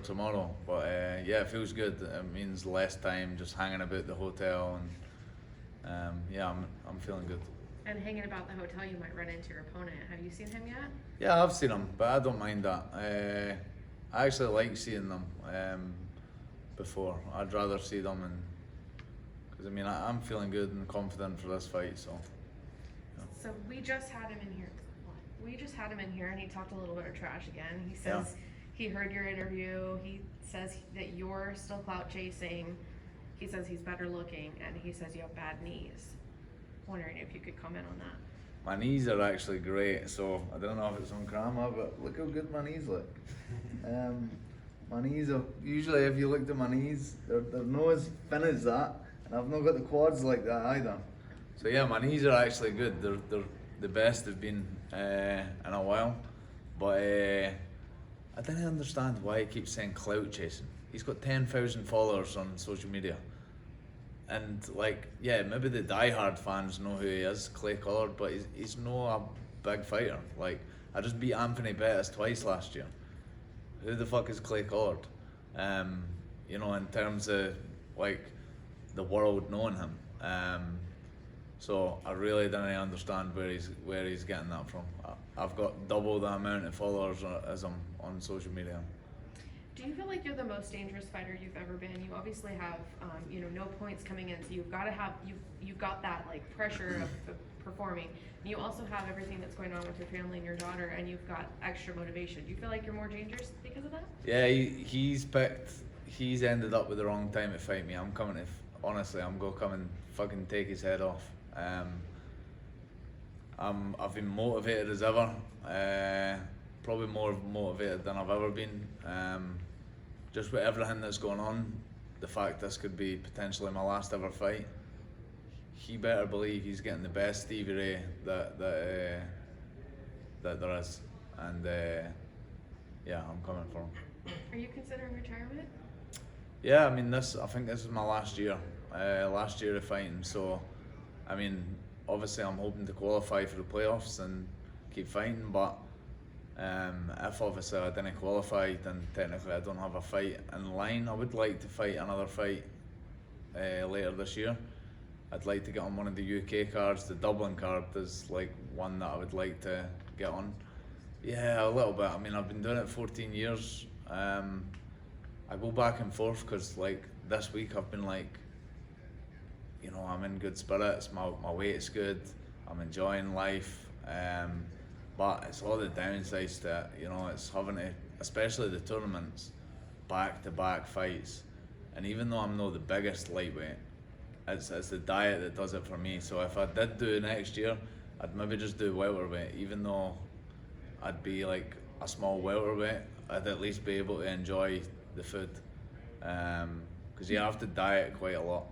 tomorrow. But yeah, it feels good. It means less time just hanging about the hotel, and yeah, I'm feeling good. And hanging about the hotel, you might run into your opponent. Have you seen him yet? Yeah, I've seen them, but I don't mind that. I actually like seeing them before. I'd rather see them, and because I mean I'm feeling good and confident for this fight. So. Yeah. So we just had him in here. We just had him in here, and he talked a little bit of trash again. He says he heard your interview. He says that you're still clout chasing. He says he's better looking, and he says you have bad knees. Wondering if you could comment on that. My knees are actually great, so I don't know if it's on camera, but look how good my knees look. My knees are usually, if you looked at my knees, they're not as thin as that, and I've not got the quads like that either. So yeah, my knees are actually good. They're the best they've been in a while, but I didn't understand why he keeps saying clout chasing. He's got 10,000 followers on social media. And like, yeah, maybe the diehard fans know who he is, Clay Collard, but he's no a big fighter. Like, I just beat Anthony Pettis twice last year. Who the fuck is Clay Collard? You know, in terms of like the world knowing him. So I really didn't understand where he's getting that from. I've got double the amount of followers as him on social media. Do you feel like you're the most dangerous fighter you've ever been? You obviously have, no points coming in, so you've got to have you've got that like pressure of performing. And you also have everything that's going on with your family and your daughter, and you've got extra motivation. Do you feel like you're more dangerous because of that? Yeah, he's ended up with the wrong time to fight me. I'm coming to, honestly, I'm gonna come and fucking take his head off. I've been motivated as ever. Probably more motivated than I've ever been. Just with everything that's going on, the fact this could be potentially my last ever fight, he better believe he's getting the best Stevie Ray that there is, and yeah, I'm coming for him. Are you considering retirement? Yeah, I mean I think this is my last year of fighting. So, I mean, obviously I'm hoping to qualify for the playoffs and keep fighting, but. If obviously I didn't qualify, then technically I don't have a fight in line. I would like to fight another fight later this year. I'd like to get on one of the UK cards. The Dublin card is like one that I would like to get on. Yeah, a little bit. I mean, I've been doing it 14 years. I go back and forth because like this week I've been like, I'm in good spirits. My weight's good. I'm enjoying life. But it's all the downsides to it, it's having to, especially the tournaments, back-to-back fights. And even though I'm not the biggest lightweight, it's the diet that does it for me. So if I did do next year, I'd maybe just do welterweight. Even though I'd be like a small welterweight, I'd at least be able to enjoy the food. Because you have to diet quite a lot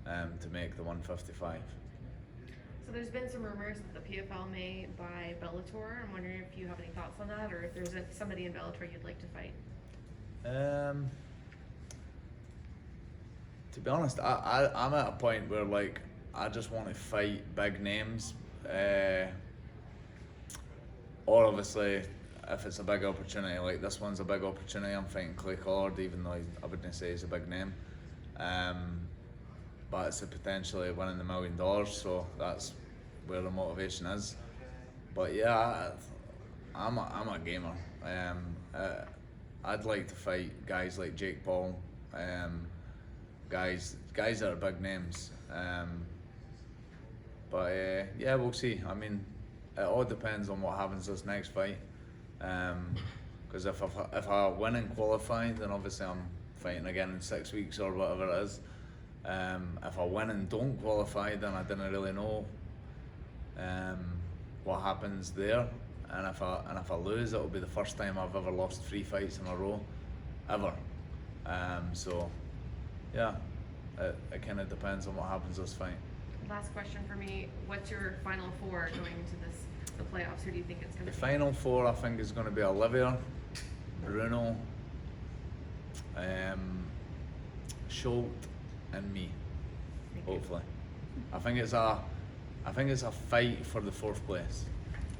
to make the 155. So there's been some rumors that the PFL may buy Bellator. I'm wondering if you have any thoughts on that, or if there's somebody in Bellator you'd like to fight. To be honest, I'm at a point where like I just want to fight big names, or obviously if it's a big opportunity, like this one's a big opportunity. I'm fighting Clay Collard, even though I wouldn't say he's a big name. But it's a potentially winning the $1 million, so that's where the motivation is. But yeah, I'm a gamer. I'd like to fight guys like Jake Paul, guys that are big names. But yeah, we'll see. I mean, it all depends on what happens this next fight. Because if I win and qualify, then obviously I'm fighting again in 6 weeks or whatever it is. If I win and don't qualify, then I didn't really know what happens there. And if I lose, it'll be the first time I've ever lost 3 fights in a row, ever. So yeah, it kind of depends on what happens this fight. Last question for me: what's your final 4 going into the playoffs? Who do you think it's going to be? The final 4, I think, is going to be Olivia, Bruno, Schultz, and me. Hopefully, I think it's a fight for the 4th place.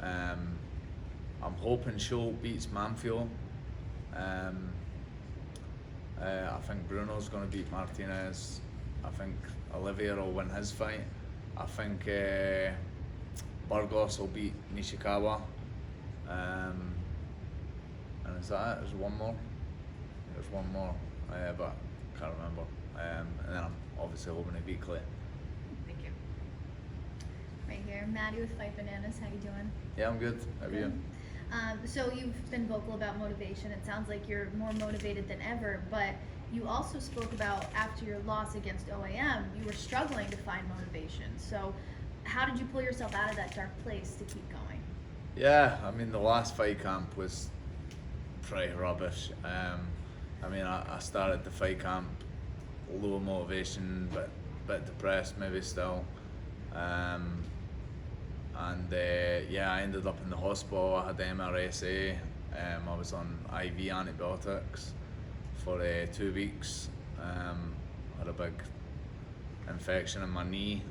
I'm hoping Schultz beats Manfield, I think Bruno's going to beat Martinez. I think Olivier will win his fight. I think Burgos will beat Nishikawa. And is that it? There's one more? There's one more, but I can't remember. And then I'm obviously hoping to beat Clay. Thank you. Right here, Maddie with Fight Bananas. How you doing? Yeah, I'm good. How are you? So you've been vocal about motivation. It sounds like you're more motivated than ever, but you also spoke about after your loss against OAM, you were struggling to find motivation. So how did you pull yourself out of that dark place to keep going? Yeah, I mean, the last fight camp was pretty rubbish. I mean, I started the fight camp low motivation, but bit depressed maybe still. Yeah, I ended up in the hospital. I had MRSA. I was on IV antibiotics for 2 weeks. Had a big infection in my knee.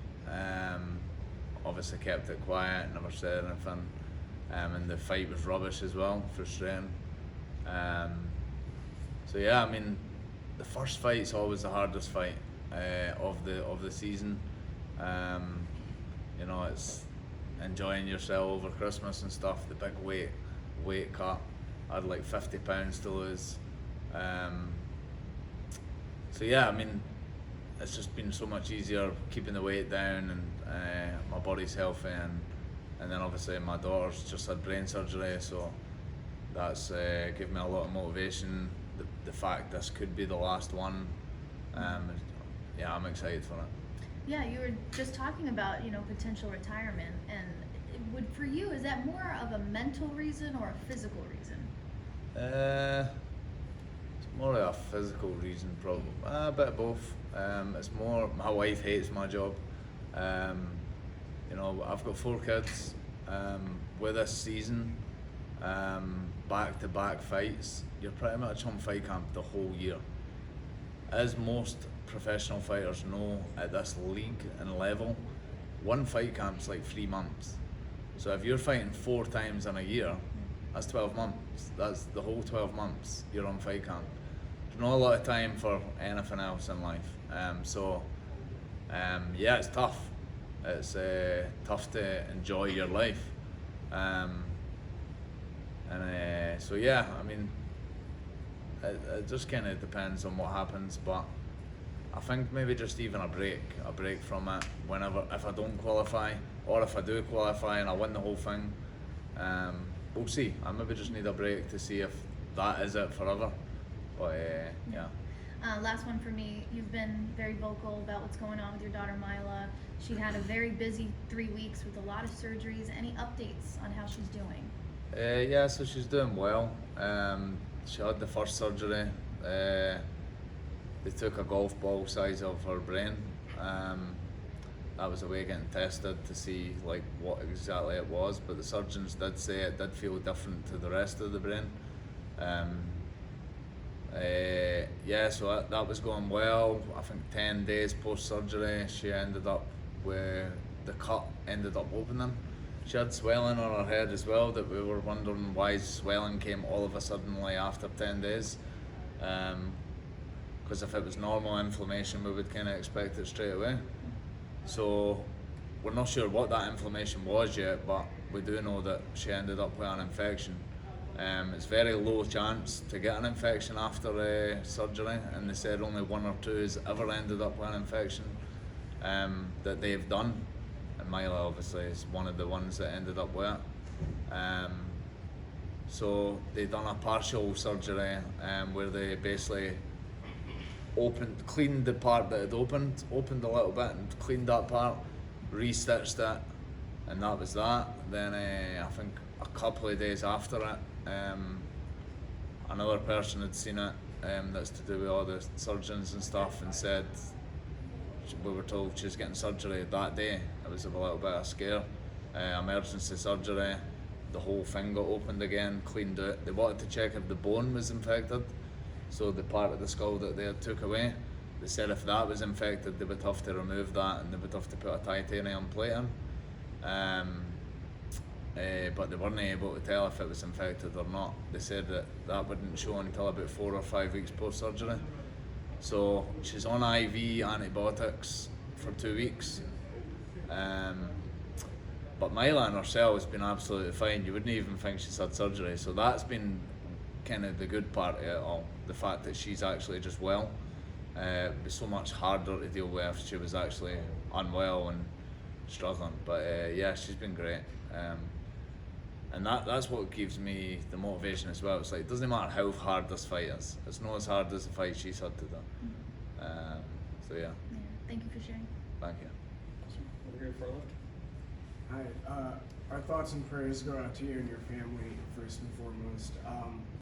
Obviously kept it quiet, never said anything. And the fight was rubbish as well, frustrating. So yeah, I mean, the first fight's always the hardest fight of the season. You know, it's enjoying yourself over Christmas and stuff. The big weight cut. I had like 50 pounds to lose. So yeah, I mean, it's just been so much easier keeping the weight down, and my body's healthy, and then obviously my daughter's just had brain surgery, so that's given me a lot of motivation. The fact this could be the last one, yeah, I'm excited for it. Yeah, you were just talking about, potential retirement, and for you, is that more of a mental reason or a physical reason? It's more of a physical reason, probably. A bit of both. It's more, my wife hates my job. I've got 4 kids. With this season, back-to-back fights, you're pretty much on fight camp the whole year. As most professional fighters know, at this league and level, one fight camp's like 3 months. So if you're fighting 4 times in a year, that's 12 months. That's the whole 12 months you're on fight camp. There's not a lot of time for anything else in life. Yeah, it's tough. It's tough to enjoy your life. So yeah, I mean, it just kind of depends on what happens, but I think maybe just even a break from it whenever, if I don't qualify, or if I do qualify and I win the whole thing, we'll see. I maybe just need a break to see if that is it forever, but yeah. Last one for me. You've been very vocal about what's going on with your daughter Mila. She had a very busy 3 weeks with a lot of surgeries. Any updates on how she's doing? Yeah, so she's doing well. She had the first surgery. They took a golf ball size of her brain. That was a way of getting tested to see like what exactly it was, but the surgeons did say it did feel different to the rest of the brain. Yeah, so that was going well. I think 10 days post-surgery, she ended up where the cut ended up opening. She had swelling on her head as well that we were wondering why swelling came all of a sudden like after 10 days. Because if it was normal inflammation, we would kind of expect it straight away. So we're not sure what that inflammation was yet, but we do know that she ended up with an infection. It's very low chance to get an infection after surgery, and they said only 1 or 2 has ever ended up with an infection that they've done. And Mila obviously is one of the ones that ended up with it. So they done a partial surgery where they basically cleaned the part that had opened a little bit and cleaned that part, re-stitched it, and that was that. Then I think a couple of days after it, another person had seen it, that's to do with all the surgeons and stuff, and said we were told she was getting surgery that day. It was a little bit of a scare. Emergency surgery, the whole thing got opened again, cleaned out. They wanted to check if the bone was infected, so the part of the skull that they had took away. They said if that was infected, they would have to remove that and they would have to put a titanium plate in. but they weren't able to tell if it was infected or not. They said that wouldn't show until about 4 or 5 weeks post-surgery. So she's on IV antibiotics for 2 weeks. But Myla herself has been absolutely fine. You wouldn't even think she's had surgery. So that's been kind of the good part of it all. The fact that she's actually just well. It'd be so much harder to deal with if she was actually unwell and struggling. But yeah, she's been great. And that's what gives me the motivation as well. It's like, it doesn't matter how hard this fight is. It's not as hard as the fight she's had to do. So yeah. Thank you for sharing. Thank you. Over here far left. Hi, our thoughts and prayers go out to you and your family first and foremost.